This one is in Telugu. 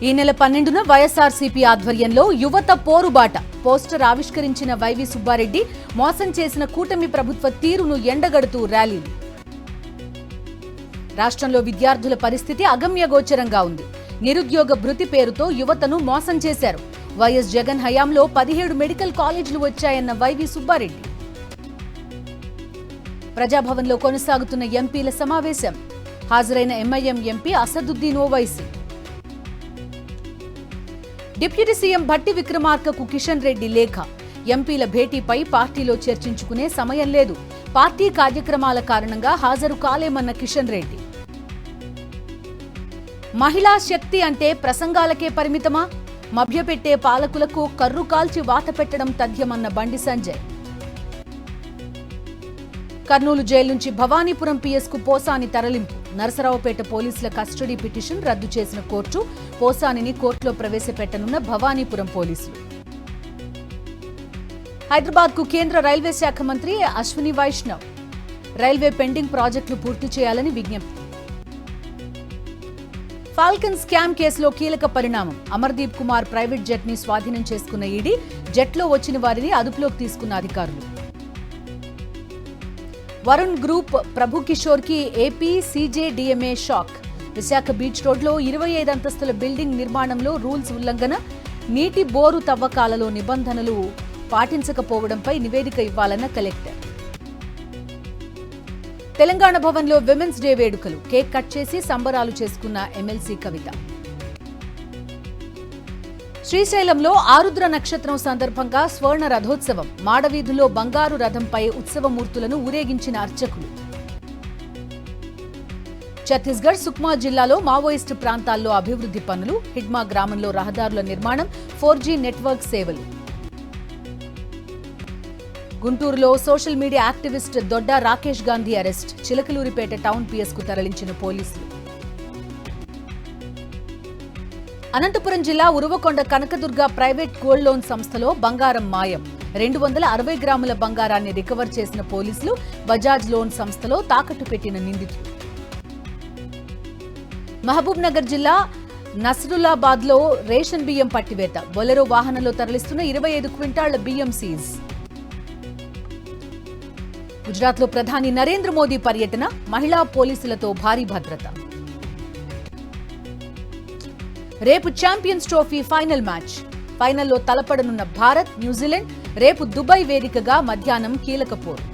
ఈ నెల 12న వైఎస్ఆర్సీపీ ఆధ్వర్యంలో యువత పోరుబాట పోస్టర్ ఆవిష్కరించిన వైవి సుబ్బారెడ్డి మోసం చేసిన కూటమి ప్రభుత్వ తీరును ఎండగడుతూ ర్యాలీలు. రాష్ట్రంలో విద్యార్థుల పరిస్థితి అగమ్యగోచరంగా ఉంది. నిరుద్యోగ భృతి పేరుతో యువతను మోసం చేశారు. వైఎస్ జగన్ హయాంలో 17 మెడికల్ కాలేజీలు వచ్చాయన్న వైవి సుబ్బారెడ్డి. ప్రజాభవన్లో కొనసాగుతున్న ఎంపీల సమావేశం. హాజరైన MIM MP Asaduddin Owaisi. Deputy CM Bhatti విక్రమార్కకు కిషన్ రెడ్డి లేఖ. ఎంపీల భేటీపై పార్టీలో చర్చించుకునే సమయం లేదు. పార్టీ కార్యక్రమాల కారణంగా హాజరు కాలేమన్న కిషన్ రెడ్డి. మహిళా శక్తి అంటే ప్రసంగాలకే పరిమితమా? మభ్యపెట్టే పాలకులకు కర్రు కాల్చి వాత పెట్టడం తథ్యమన్న బండి సంజయ్. కర్నూలు జైలు నుంచి భవానీపురం పిఎస్కు పోసాని తరలింపు. నరసరావుపేట పోలీసుల కస్టడీ పిటిషన్ రద్దు చేసిన కోర్టు పోసానిని కోర్టులో ప్రవేశపెట్టనున్న భవానీపురం పోలీసులు. హైదరాబాద్కు కేంద్ర రైల్వే శాఖ మంత్రి అశ్విని వైష్ణవ్. రైల్వే పెండింగ్ ప్రాజెక్టులు పూర్తి చేయాలని విజ్ఞప్తి. ఫాల్కన్ స్కామ్ కేసులో కీలక పరిణామం. అమర్దీప్ కుమార్ ప్రైవేట్ జెట్ ని స్వాధీనం చేసుకున్న ఈడీ జెట్లో వచ్చిన వారిని అదుపులోకి తీసుకున్న అధికారులు. వరుణ్ గ్రూప్ ప్రభు కిషోర్ కి ఏపీ సీజేడీఎంఏ షాక్. విశాఖ బీచ్ రోడ్లో 25 అంతస్తుల బిల్డింగ్ నిర్మాణంలో రూల్స్ ఉల్లంఘన. నీటి బోరు తవ్వకాలలో నిబంధనలు పాటించకపోవడంపై నివేదిక ఇవ్వాలన్న కలెక్టర్. తెలంగాణ భవన్లో విమెన్స్ డే వేడుకలు. కేక్ కట్ చేసి సంబరాలు చేసుకున్న ఎమ్మెల్సీ కవిత. శ్రీశైలంలో ఆరుద్ర నక్షత్రం సందర్భంగా స్వర్ణ రథోత్సవం. మాడవీధులో బంగారు రథంపై ఉత్సవమూర్తులను ఊరేగించిన అర్చకులు. ఛత్తీస్గఢ్ సుక్మా జిల్లాలో మావోయిస్టు ప్రాంతాల్లో అభివృద్ధి పనులు. హిడ్మా గ్రామంలో రహదారుల నిర్మాణం. 4G నెట్వర్క్ సేవలు. గుంటూరులో social media activist Dodda Rakesh Gandhi arrest. Chilakaluripet town పిఎస్కు తరలించిన పోలీసులు. అనంతపురం జిల్లా Uravakonda Kanakadurga private gold loan సంస్థలో బంగారం మాయం. 260 గ్రాముల బంగారాన్ని రికవర్ చేసిన పోలీసులు. బజాజ్ లోన్ సంస్థలో తాకట్టు పెట్టిన నిందితులు. మహబూబ్ నగర్ జిల్లా నస్రుల్లాబాద్ లో రేషన్ బియ్యం పట్టివేత. బొలెరో వాహనంలో తరలిస్తున్న 25 క్వింటాళ్ల బియ్యం సీజ్. గుజరాత్ లో ప్రధాని నరేంద్ర మోదీ పర్యటన. మహిళా పోలీసులతో భారీ భద్రత. రేపు ఛాంపియన్స్ ట్రోఫీ ఫైనల్ మ్యాచ్. ఫైనల్లో తలపడనున్న భారత్ న్యూజిలాండ్. రేపు దుబాయ్ వేదికగా మధ్యాహ్నం కీలక పోరు.